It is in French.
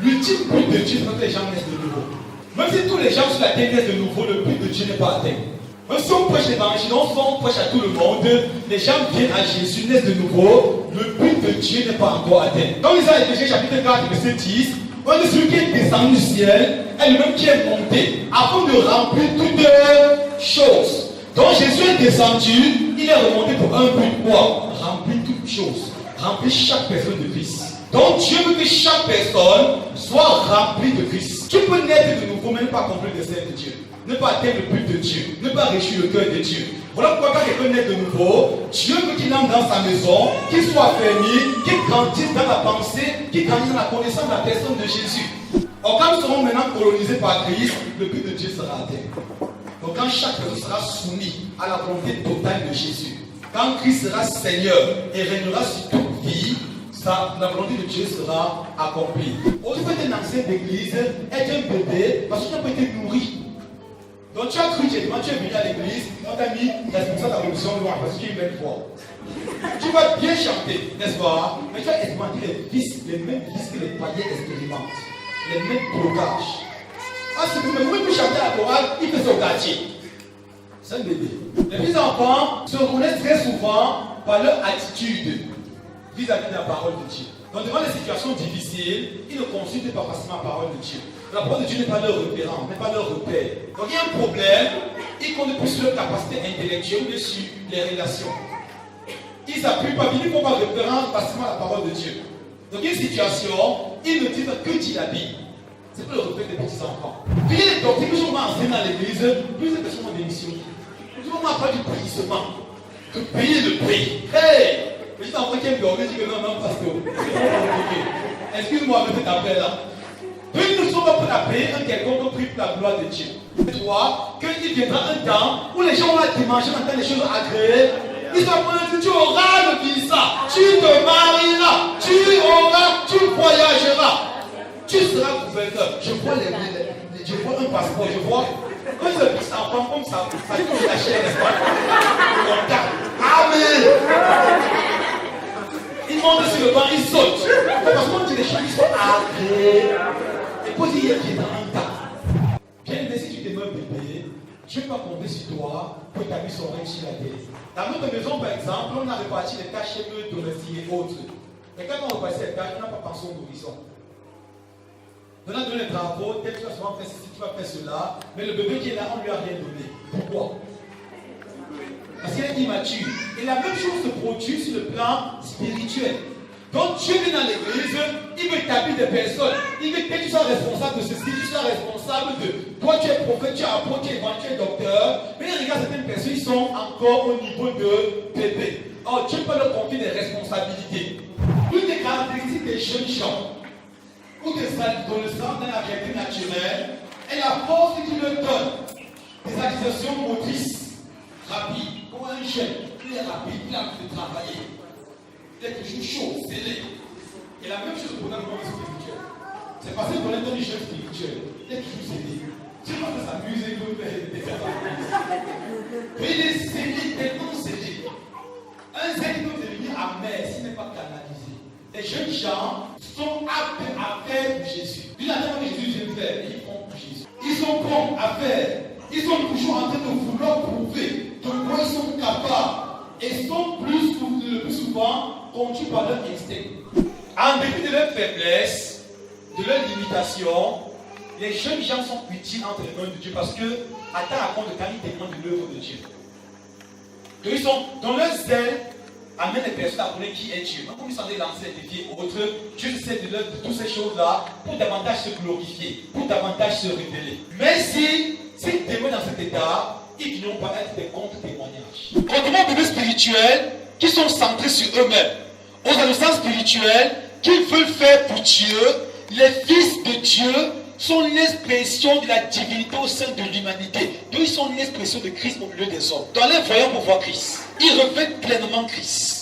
L'ultime but de Dieu, c'est que les gens naissent de nouveau. Même si tous les gens sur la terre naissent de nouveau, le but de Dieu n'est pas atteint. Même si on prêche l'évangile, on prêche à tout le monde, les gens viennent à Jésus, naissent de nouveau, le but de Dieu n'est pas encore atteint. Dans Isaïe chapitre 4, verset 10, on dit celui qui est descendu du ciel est le même qui est monté, afin de remplir toutes choses. Donc Jésus est descendu, il est remonté pour un but, quoi? Remplir toutes choses, remplir chaque personne de Christ. Donc Dieu veut que chaque personne soit remplie de Christ. Tu peux naître de nouveau, mais ne pas accomplir le dessein de Dieu. Ne pas atteindre le but de Dieu. Ne pas réjouir le cœur de Dieu. Voilà pourquoi quand quelqu'un naît de nouveau, Dieu veut qu'il entre dans sa maison, qu'il soit fermé, qu'il grandisse dans la pensée, qu'il grandisse dans la connaissance de la personne de Jésus. Or, quand nous serons maintenant colonisés par Christ, le but de Dieu sera atteint. Donc quand chaque personne sera soumise à la volonté totale de Jésus, quand Christ sera Seigneur et régnera sur toute vie, la volonté de Dieu sera accomplie. Au lieu d'être un ancien d'église, être un bébé, parce que tu n'as pas été nourri. Donc tu as cru, tu es venu à l'église, on t'a mis responsable de la révolution noire parce que tu es une belle foi. Tu vas bien chanter, n'est-ce pas? Mais tu vas expérimenter les vices, les mêmes vices que les païens expérimentent. Les mêmes blocages. Ah, c'est vous, mais vous pouvez chanter à la chorale, il fait son quartier. C'est un bébé. Les petits enfants se reconnaissent très souvent par leur attitude vis-à-vis de la parole de Dieu. Donc devant les situations difficiles, ils ne consultent pas facilement la parole de Dieu. La parole de Dieu n'est pas leur repérant, n'est pas leur repère. Donc il y a un problème, ils comptent plus sur leur capacité intellectuelle que sur les relations. Ils s'appuient pas, ils ne font pas repérant facilement la parole de Dieu. Donc une situation, ils ne disent que Dieu l'habille. C'est pas le repère des petits enfants. Puis il y a des doctrines que je vais enseigner dans l'église, plus de personnes ont démissionné. Tout le monde parle du payissement. De payer le prix. Hey! Le petit enfant qui aime dormir dit que non, pasteur. Excuse-moi, mais cet appel-là. Puis nous ne sommes pas prêts à payer un quelconque prix pour la gloire de Dieu. Toi, qu'il viendra un temps où les gens vont te manger dans des choses agréables. Ils sont prêts à dire, tu auras le visa, tu te marieras, tu voyageras. Tu seras gouverneur. Je vois je vois un passeport, je vois un petit enfant comme ça touche la chair, n'est-ce pas? Amen. Ils montent sur le banc, ils sautent. Parce qu'on dit les choses qui sont agréables. Et puis il y a qui est dans un tas. Bien aimé, si tu demeures bébé, Dieu va compter sur toi pour établir son règne sur la terre. Dans notre maison, par exemple, on a réparti les tâches domestiques et autres. Mais quand on répartit les tâches, on n'a pas pensé au nourrisson. On a donné les travaux, peut-être que tu vas souvent faire ceci, tu vas faire cela, mais le bébé qui est là, on ne lui a rien donné. Pourquoi? Parce qu'il est immature. Et la même chose se produit sur le plan spirituel. Donc Dieu vient dans l'église, il veut établir des personnes. Il veut que tu sois responsable de ceci, tu sois responsable de. Toi tu es prophète, tu es apôtre, tu es évangile, tu es docteur. Mais regarde certaines personnes, ils sont encore au niveau de bébé. Or Dieu peut leur confier des responsabilités. Une des caractéristiques des jeunes gens, ou des adolescents dans la réalité naturelle, est la force qu'il leur donne. Des accusations motrices rapides. Comme un jeune, il est rapide, il a envie de travailler. Il est toujours chaud, zélé. Et la même chose pour notre monde spirituel. C'est parce qu'on est dans les jeunes spirituels. Il est toujours zélé. Tu vas s'amuser, il veut faire des affaires. Mais il est zélé, tellement zélé. Un zèle peut devenir amer s'il n'est pas canalisé. Les jeunes gens sont aptes à faire pour Jésus. Ils n'attendent pas que Jésus vienne faire, ils font pour Jésus. Ils sont bons à faire. Ils sont toujours en train de vouloir prouver de quoi ils sont capables. Et sont le plus souvent conduits par leur instinct. En dépit de leur faiblesse, de leur limitation, les jeunes gens sont utiles entre les mains de Dieu parce que, à ta raconte de quand ils dépendent de l'œuvre de Dieu. Donc ils sont dans leur zèle, amène les personnes à connaître qui est Dieu. Donc, comme ils sont allés lancer les défis autres, Dieu sait de toutes ces choses-là pour davantage se glorifier, pour davantage se révéler. Mais s'ils demeurent dans cet état, ils n'ont pas être des contre-témoignages. Contrairement aux bébés spirituels qui sont centrés sur eux-mêmes, aux adolescents spirituels qui veulent faire pour Dieu, les fils de Dieu sont l'expression de la divinité au sein de l'humanité. Donc ils sont l'expression de Christ au milieu des hommes. Dans les voyants pour voir Christ, ils revêtent pleinement Christ.